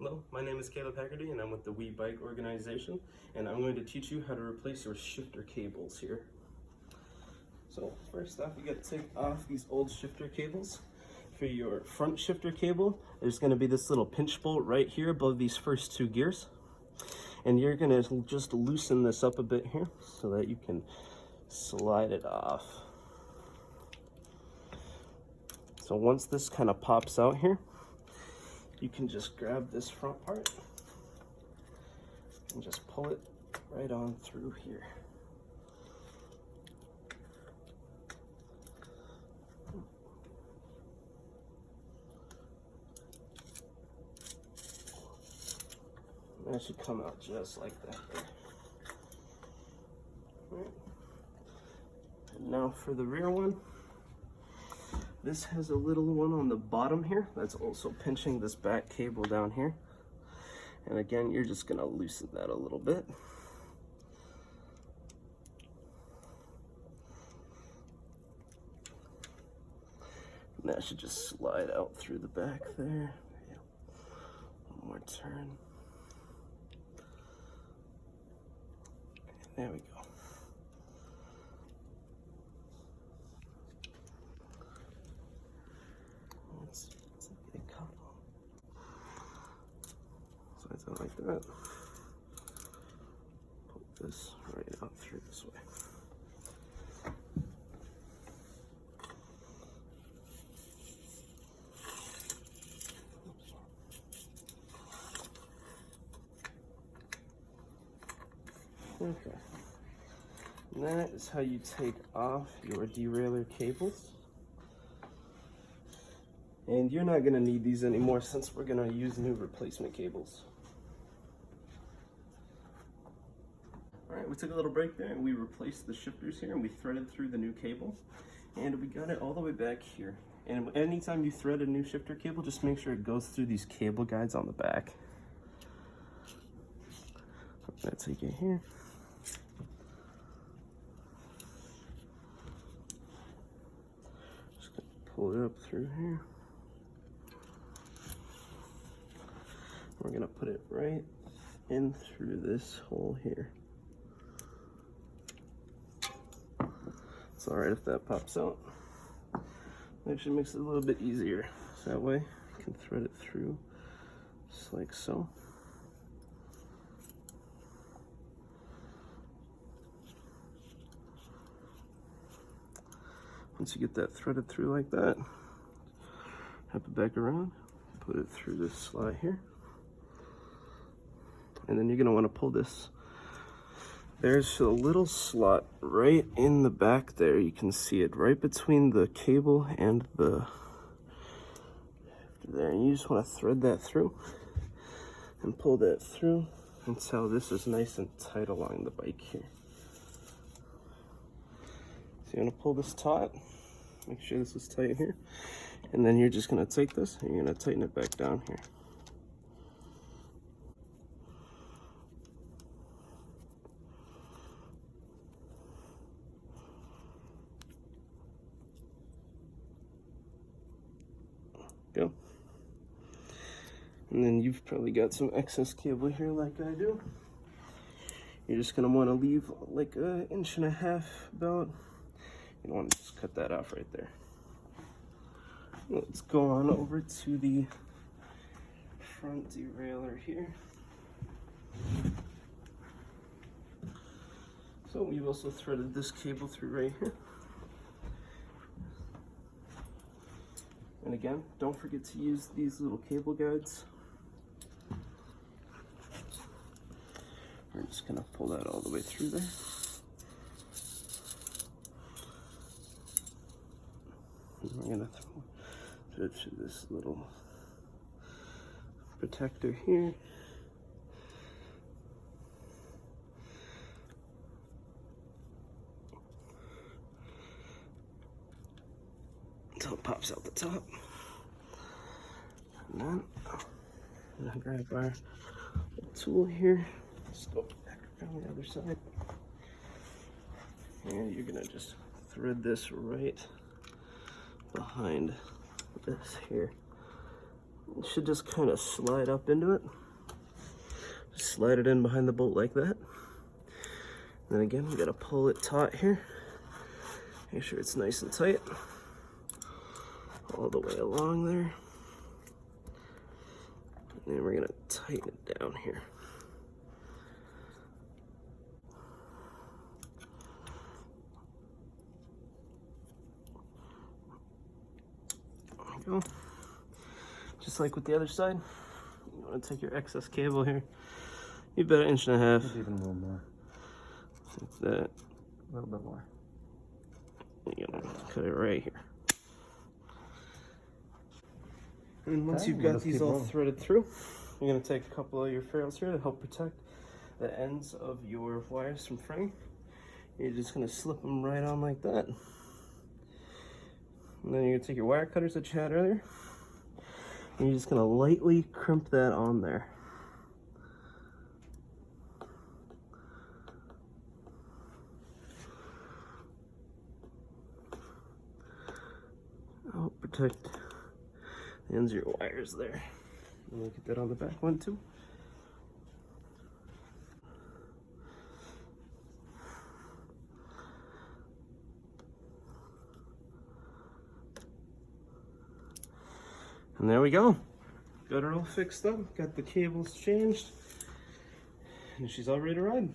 Hello, my name is Caleb Haggerty and I'm with the We Bike organization, and I'm going to teach you how to replace your shifter cables here. So first off, you got to take off these old shifter cables. For your front shifter cable, there's going to be this little pinch bolt right here above these first two gears. And you're going to just loosen this up a bit here so that you can slide it off. So once this kind of pops out here, you can just grab this front part and just pull it right on through here. That should come out just like that there. Right. And now for the rear one. This has a little one on the bottom here that's also pinching this back cable down here. And again, you're just gonna loosen that a little bit. And that should just slide out through the back there. One more turn. There we go. Slides out like that. Pull this right out through this way. Okay. And that is how you take off your derailleur cables. And you're not going to need these anymore since we're going to use new replacement cables. Alright, we took a little break there and we replaced the shifters here and we threaded through the new cable. And we got it all the way back here. And anytime you thread a new shifter cable, just make sure it goes through these cable guides on the back. I'm going to take it here. Just going to pull it up through here. We're gonna put it right in through this hole here. It's all right if that pops out. It actually makes it a little bit easier. So that way you can thread it through just like so. Once you get that threaded through like that, wrap it back around, put it through this slot here. And then you're going to want to pull this. There's a little slot right in the back there. You can see it right between the cable and the there. And you just want to thread that through and pull that through until this is nice and tight along the bike here. So you're going to pull this taut. Make sure this is tight here. And then you're just going to take this and you're going to tighten it back down here. Go. And then you've probably got some excess cable here like I do. You're just going to want to leave like an inch and a half about. You don't want to just cut that off right there. Let's go on over to the front derailleur here. So we've also threaded this cable through right here. And again, don't forget to use these little cable guides. We're just gonna pull that all the way through there. And we're gonna thread through this little protector here. Until it pops out the top. And then I'm gonna grab our tool here. Just go back around the other side. And you're gonna just thread this right behind this here. It should just kind of slide up into it. Just slide it in behind the bolt like that. And then again, we gotta pull it taut here. Make sure it's nice and tight. All the way along there. And then we're gonna tighten it down here. There we go. Just like with the other side, you want to take your excess cable here. You bet 1.5 inches. Even a little more. Like that. A little bit more. You're gonna cut it right here. And once Okay, you've we'll got just these keep all rolling. threaded through, you're gonna take a couple of your ferrules here to help protect the ends of your wires from fraying. You're just gonna slip them right on like that. And then you're gonna take your wire cutters that you had earlier, and you're just gonna lightly crimp that on there. Help protect the ends of your wires there. And we'll get that on the back one too. And there we go. Got her all fixed up, got the cables changed, and she's all ready to ride.